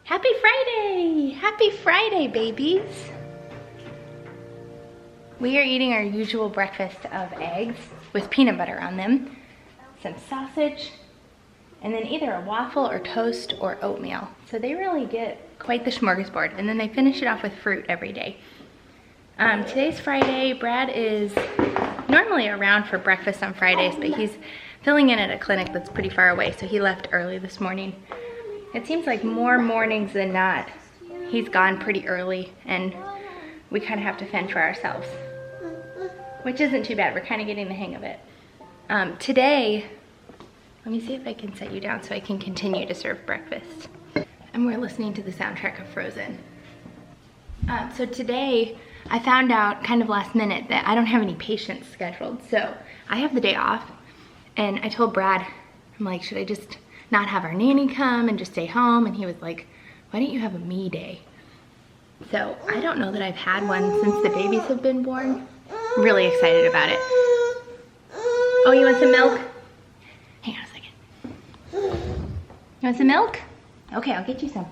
Happy Friday! Happy Friday, babies! We are eating our usual breakfast of eggs with peanut butter on them, some sausage, and then either a waffle or toast or oatmeal. So they really get quite the smorgasbord, and then they finish it off with fruit every day. Today's Friday. Brad is normally around for breakfast on Fridays, but he's filling in at a clinic that's pretty far away, so he left early this morning. It seems like more mornings than not, he's gone pretty early, and we kind of have to fend for ourselves, which isn't too bad. We're kind of getting the hang of it. Today, let me see if I can set you down so I can continue to serve breakfast. And we're listening to the soundtrack of Frozen. So today, I found out kind of last minute that I don't have any patients scheduled. So I have the day off, and I told Brad, I'm like, should I just not have our nanny come and just stay home? And he was like, why don't you have a me day? So I don't know that I've had one since the babies have been born. I'm really excited about it. Oh, you want some milk? Hang on a second. You want some milk? Okay, I'll get you some.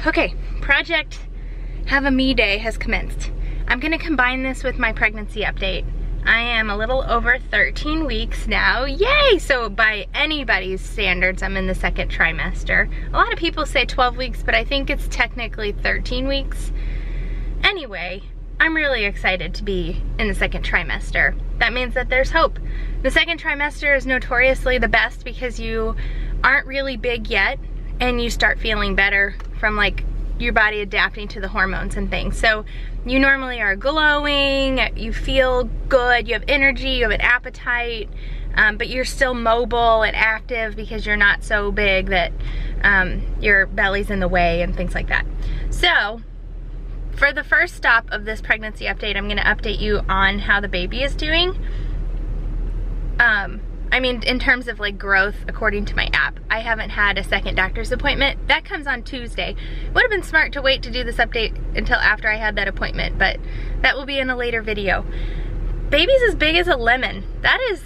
Okay, project Have a Me Day has commenced. I'm gonna combine this with my pregnancy update. I am a little over 13 weeks now, yay! So by anybody's standards, I'm in the second trimester. A lot of people say 12 weeks, but I think it's technically 13 weeks. Anyway, I'm really excited to be in the second trimester. That means that there's hope. The second trimester is notoriously the best because you aren't really big yet, and you start feeling better from like your body adapting to the hormones and things. So you normally are glowing, you feel good, you have energy, you have an appetite, but you're still mobile and active because you're not so big that your belly's in the way and things like that. So for the first stop of this pregnancy update, I'm gonna update you on how the baby is doing. I mean, in terms of like growth, according to my app. I haven't had a second doctor's appointment. That comes on Tuesday. Would have been smart to wait to do this update until after I had that appointment, but that will be in a later video. Baby's as big as a lemon. That is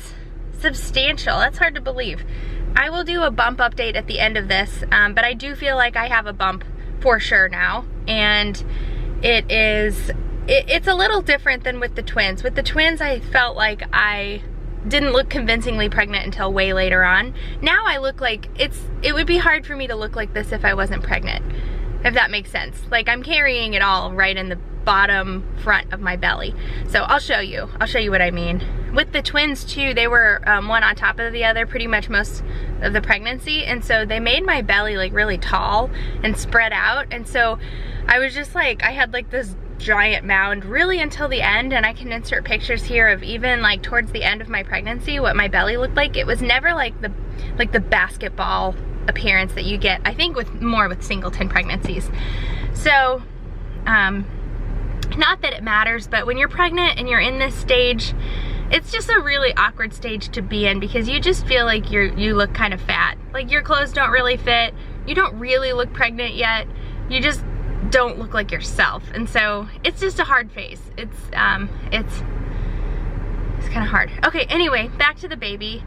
substantial. That's hard to believe. I will do a bump update at the end of this, but I do feel like I have a bump for sure now, and it's a little different than with the twins. With the twins, I felt like I didn't look convincingly pregnant until way later on. Now I look like it would be hard for me to look like this if I wasn't pregnant, if that makes sense. Like I'm carrying it all right in the bottom front of my belly. So I'll show you what I mean. With the twins too, they were one on top of the other pretty much most of the pregnancy, and so they made my belly like really tall and spread out, and so I was just like, I had like this giant mound really until the end, and I can insert pictures here of even like towards the end of my pregnancy what my belly looked like. It was never like the basketball appearance that you get, I think, more with singleton pregnancies. So not that it matters, but when you're pregnant and you're in this stage, it's just a really awkward stage to be in because you just feel like you look kind of fat. Like your clothes don't really fit, you don't really look pregnant yet, you just don't look like yourself, and so it's just a hard phase. It's kind of hard. Okay, anyway, back to the baby.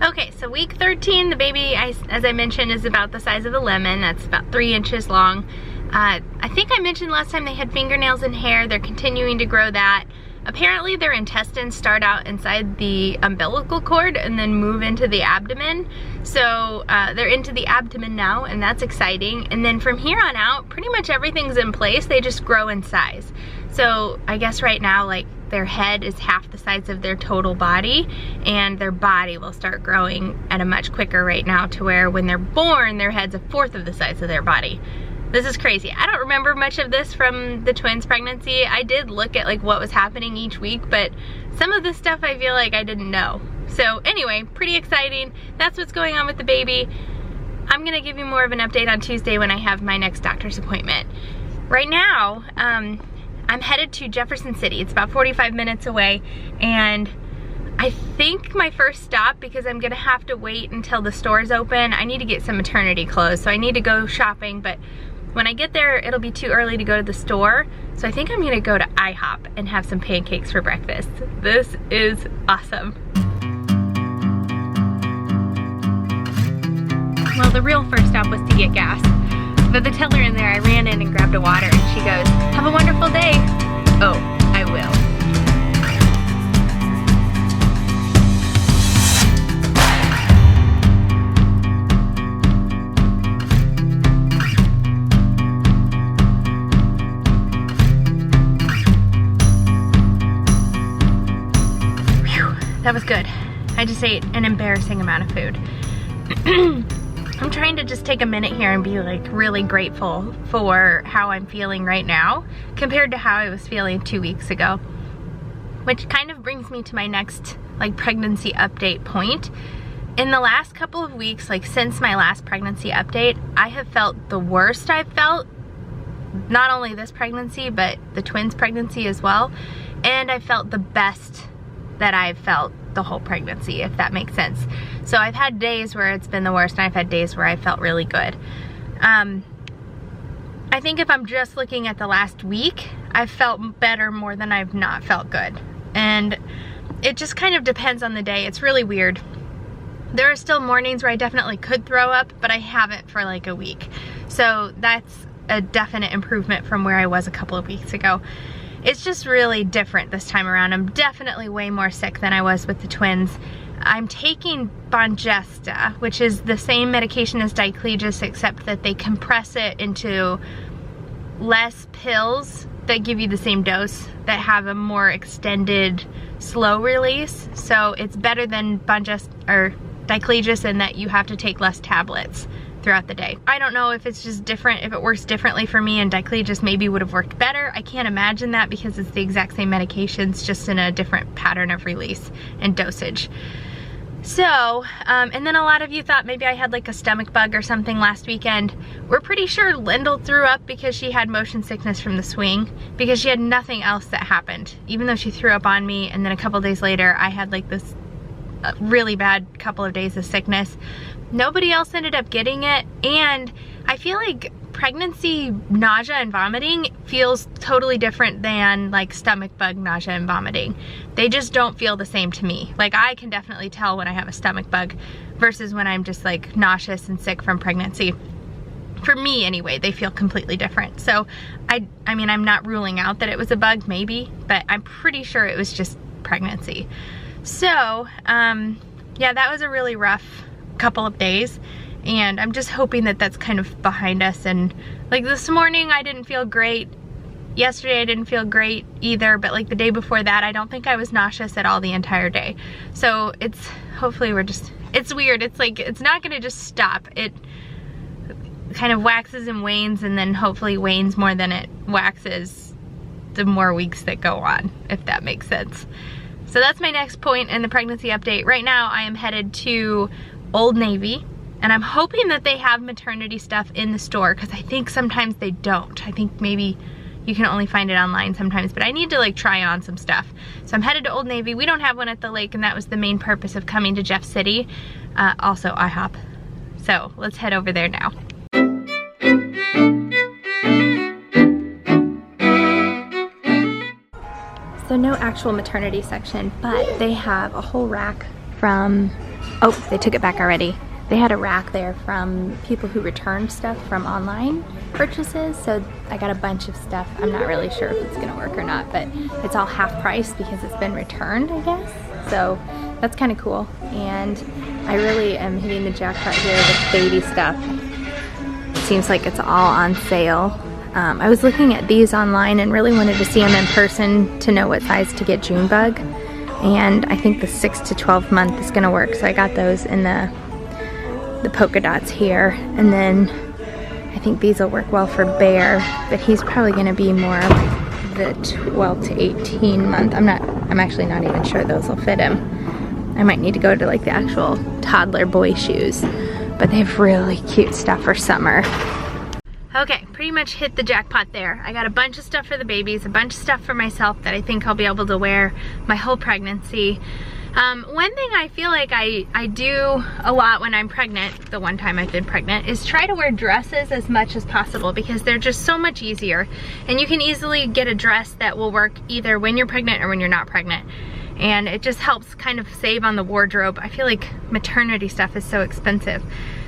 Okay, so week 13, the baby, as I mentioned, is about the size of a lemon. That's about 3 inches long. I think I mentioned last time they had fingernails and hair. They're continuing to grow that. Apparently their intestines start out inside the umbilical cord and then move into the abdomen. So they're into the abdomen now, and that's exciting. And then from here on out, pretty much everything's in place. They just grow in size. So I guess right now, like, their head is half the size of their total body, and their body will start growing at a much quicker rate now, to where when they're born, their head's a fourth of the size of their body. This is crazy. I don't remember much of this from the twins' pregnancy. I did look at like what was happening each week, but some of this stuff I feel like I didn't know. So anyway, pretty exciting. That's what's going on with the baby. I'm gonna give you more of an update on Tuesday when I have my next doctor's appointment. Right now, I'm headed to Jefferson City. It's about 45 minutes away, and I think my first stop, because I'm gonna have to wait until the stores open, I need to get some maternity clothes, so I need to go shopping, but when I get there, it'll be too early to go to the store, so I think I'm gonna go to IHOP and have some pancakes for breakfast. This is awesome. Well, the real first stop was to get gas, but the teller in there, I ran in and grabbed a water, and she goes, "Have a wonderful day." Oh, I will. That was good. I just ate an embarrassing amount of food. I'm trying to just take a minute here and be like really grateful for how I'm feeling right now compared to how I was feeling 2 weeks ago. Which kind of brings me to my next like pregnancy update point. In the last couple of weeks, like since my last pregnancy update, I have felt the worst I've felt. Not only this pregnancy, but the twins pregnancy as well. And I felt the best that I've felt the whole pregnancy, if that makes sense. So I've had days where it's been the worst, and I've had days where I felt really good. I think if I'm just looking at the last week, I've felt better more than I've not felt good. And it just kind of depends on the day. It's really weird. There are still mornings where I definitely could throw up, but I haven't for like a week. So that's a definite improvement from where I was a couple of weeks ago. It's just really different this time around. I'm definitely way more sick than I was with the twins. I'm taking Bongesta, which is the same medication as Diclegis, except that they compress it into less pills that give you the same dose, that have a more extended, slow release. So it's better than Bongesta or Diclegis in that you have to take less tablets throughout the day. I don't know if it's just different, if it works differently for me, and Diclegis maybe would have worked better. I can't imagine that because it's the exact same medications, just in a different pattern of release and dosage. So, and then a lot of you thought maybe I had like a stomach bug or something last weekend. We're pretty sure Lyndall threw up because she had motion sickness from the swing, because she had nothing else that happened, even though she threw up on me. And then a couple days later, I had like this really bad couple of days of sickness. Nobody else ended up getting it, and I feel like pregnancy nausea and vomiting feels totally different than like stomach bug nausea and vomiting. They just don't feel the same to me. Like I can definitely tell when I have a stomach bug versus when I'm just like nauseous and sick from pregnancy. For me anyway, they feel completely different. So I mean, I'm not ruling out that it was a bug, maybe, but I'm pretty sure it was just pregnancy. So yeah, that was a really rough couple of days, and I'm just hoping that that's kind of behind us. And like this morning I didn't feel great, yesterday I didn't feel great either, but like the day before that I don't think I was nauseous at all the entire day. So it's hopefully we're just, it's weird, it's like it's not gonna just stop. It kind of waxes and wanes, and then hopefully wanes more than it waxes the more weeks that go on, if that makes sense. So that's my next point in the pregnancy update. Right now I am headed to Old Navy, and I'm hoping that they have maternity stuff in the store, because I think sometimes they don't. I think maybe you can only find it online sometimes, but I need to like try on some stuff. So I'm headed to Old Navy. We don't have one at the lake, and that was the main purpose of coming to Jeff City. Also IHOP. So let's head over there now. So no actual maternity section, but they have a whole rack from, oh, they took it back already. They had a rack there from people who returned stuff from online purchases. So I got a bunch of stuff. I'm not really sure if it's gonna work or not, but it's all half price because it's been returned, I guess. So that's kind of cool. And I really am hitting the jackpot here with baby stuff. It seems like it's all on sale. I was looking at these online and really wanted to see them in person to know what size to get Junebug. And I think the 6 to 12 month is gonna work. So I got those in the polka dots here. And then I think these will work well for Bear, but he's probably gonna be more like the 12 to 18 month. I'm actually not even sure those will fit him. I might need to go to like the actual toddler boy shoes, but they have really cute stuff for summer. Okay, pretty much hit the jackpot there. I got a bunch of stuff for the babies, a bunch of stuff for myself that I think I'll be able to wear my whole pregnancy. One thing I feel like I do a lot when I'm pregnant, the one time I've been pregnant, is try to wear dresses as much as possible because they're just so much easier. And you can easily get a dress that will work either when you're pregnant or when you're not pregnant. And it just helps kind of save on the wardrobe. I feel like maternity stuff is so expensive.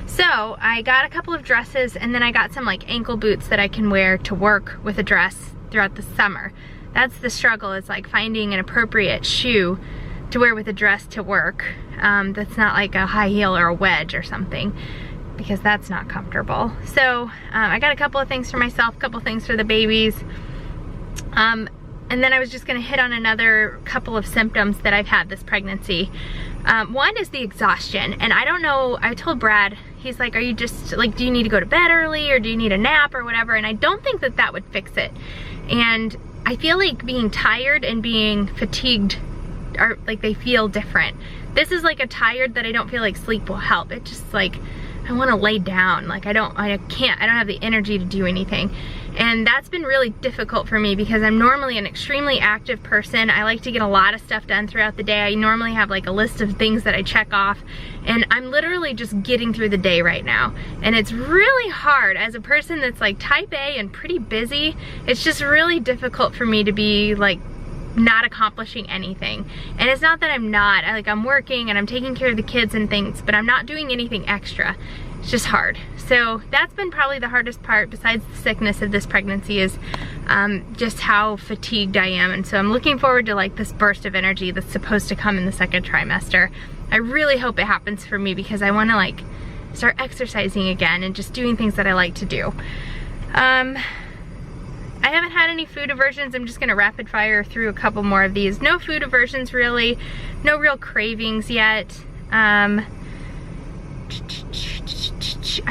So I got a couple of dresses, and then I got some like ankle boots that I can wear to work with a dress throughout the summer. That's the struggle, is like finding an appropriate shoe to wear with a dress to work that's not like a high heel or a wedge or something, because that's not comfortable. So I got a couple of things for myself, a couple things for the babies, and then I was just gonna hit on another couple of symptoms that I've had this pregnancy. One is the exhaustion, and I don't know, I told Brad, he's like, are you just like, do you need to go to bed early or do you need a nap or whatever? And I don't think that that would fix it. And I feel like being tired and being fatigued are like, they feel different. This is like a tired that I don't feel like sleep will help. It's just like, I want to lay down. Like I don't have the energy to do anything. And that's been really difficult for me because I'm normally an extremely active person. I like to get a lot of stuff done throughout the day. I normally have like a list of things that I check off, and I'm literally just getting through the day right now. And it's really hard as a person that's like type A and pretty busy. It's just really difficult for me to be like not accomplishing anything. And it's not that I'm not, I'm working and I'm taking care of the kids and things, but I'm not doing anything extra. It's just hard. So that's been probably the hardest part, besides the sickness of this pregnancy, is just how fatigued I am. And so I'm looking forward to like this burst of energy that's supposed to come in the second trimester. I really hope it happens for me because I want to like start exercising again and just doing things that I like to do. I haven't had any food aversions. I'm just gonna rapid fire through a couple more of these. No food aversions really, no real cravings yet. I've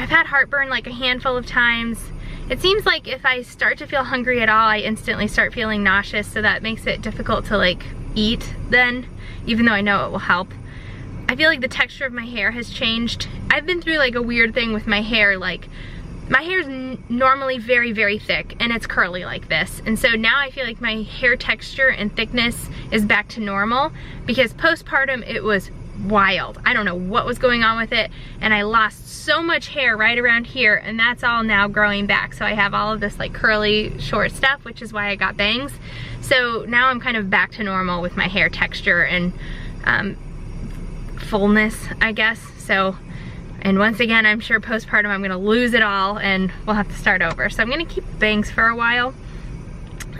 had heartburn like a handful of times. It seems like if I start to feel hungry at all, I instantly start feeling nauseous, so that makes it difficult to like eat then, even though I know it will help. I feel like the texture of my hair has changed. I've been through like a weird thing with my hair. Like my hair is normally very, very thick, and it's curly like this. And so now I feel like my hair texture and thickness is back to normal, because postpartum it was wild. I don't know what was going on with it, and I lost so much hair right around here, and that's all now growing back. So I have all of this like curly short stuff, which is why I got bangs. So now I'm kind of back to normal with my hair texture and fullness, I guess. So, and once again, I'm sure postpartum I'm gonna lose it all and we'll have to start over. So I'm gonna keep bangs for a while.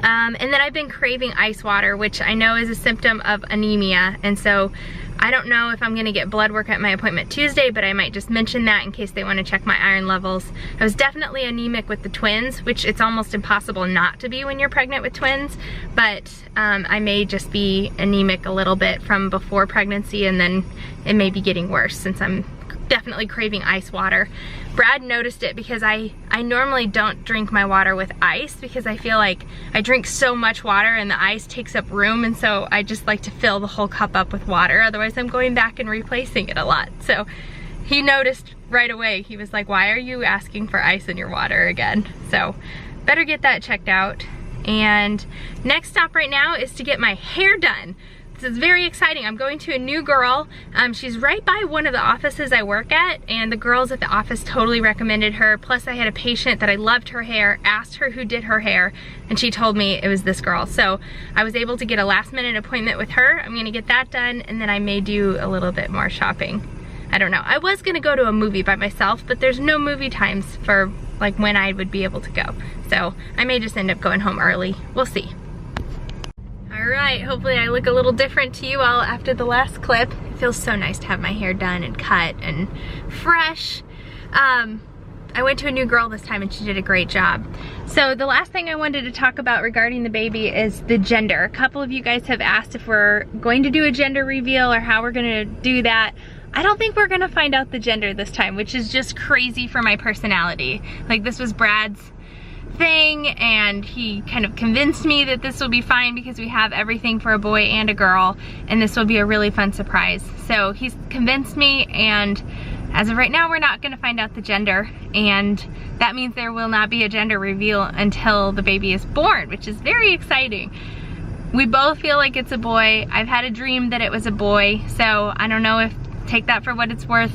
And then I've been craving ice water, which I know is a symptom of anemia. And so I don't know if I'm gonna get blood work at my appointment Tuesday, but I might just mention that in case they wanna check my iron levels. I was definitely anemic with the twins, which it's almost impossible not to be when you're pregnant with twins. But I may just be anemic a little bit from before pregnancy, and then it may be getting worse since I'm definitely craving ice water. Brad noticed it because I normally don't drink my water with ice, because I feel like I drink so much water and the ice takes up room, and so I just like to fill the whole cup up with water. Otherwise I'm going back and replacing it a lot. So he noticed right away. He was like, why are you asking for ice in your water again? So better get that checked out. And next stop right now is to get my hair done. This is very exciting. I'm going to a new girl. She's right by one of the offices I work at, and the girls at the office totally recommended her. Plus I had a patient that I loved her hair, asked her who did her hair, and she told me it was this girl. So I was able to get a last minute appointment with her. I'm gonna get that done, and then I may do a little bit more shopping. I don't know. I was gonna go to a movie by myself, but there's no movie times for like when I would be able to go. So I may just end up going home early. We'll see. Alright, hopefully I look a little different to you all after the last clip. It feels so nice to have my hair done and cut and fresh. I went to a new girl this time and she did a great job. So the last thing I wanted to talk about regarding the baby is the gender. A couple of you guys have asked if we're going to do a gender reveal or how we're gonna do that. I don't think we're gonna find out the gender this time, which is just crazy for my personality. Like, this was Brad's thing, and he kind of convinced me that this will be fine because we have everything for a boy and a girl, and this will be a really fun surprise. So he's convinced me, and as of right now we're not going to find out the gender, and that means there will not be a gender reveal until the baby is born, which is very exciting. We both feel like it's a boy. I've had a dream that it was a boy, so I don't know if, take that for what it's worth.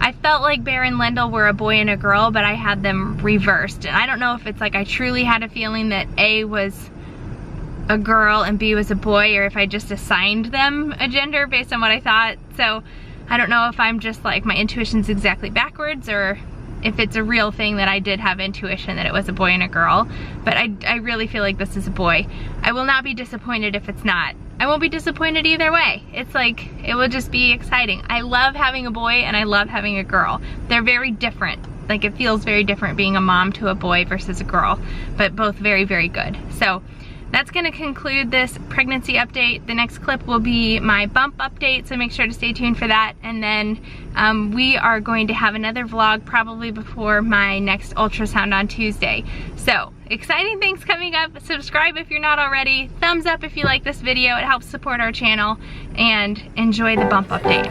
I felt like Bear and Lendl were a boy and a girl, but I had them reversed. And I don't know if it's like I truly had a feeling that A was a girl and B was a boy, or if I just assigned them a gender based on what I thought. So I don't know if I'm just like, my intuition's exactly backwards, or if it's a real thing that I did have intuition that it was a boy and a girl. But I really feel like this is a boy. I will not be disappointed if it's not. I won't be disappointed either way. It's like, it will just be exciting. I love having a boy and I love having a girl. They're very different. Like, it feels very different being a mom to a boy versus a girl, but both very, very good. So that's gonna conclude this pregnancy update. The next clip will be my bump update, so make sure to stay tuned for that. And then we are going to have another vlog probably before my next ultrasound on Tuesday. So, exciting things coming up. Subscribe if you're not already. Thumbs up if you like this video. It helps support our channel. And enjoy the bump update.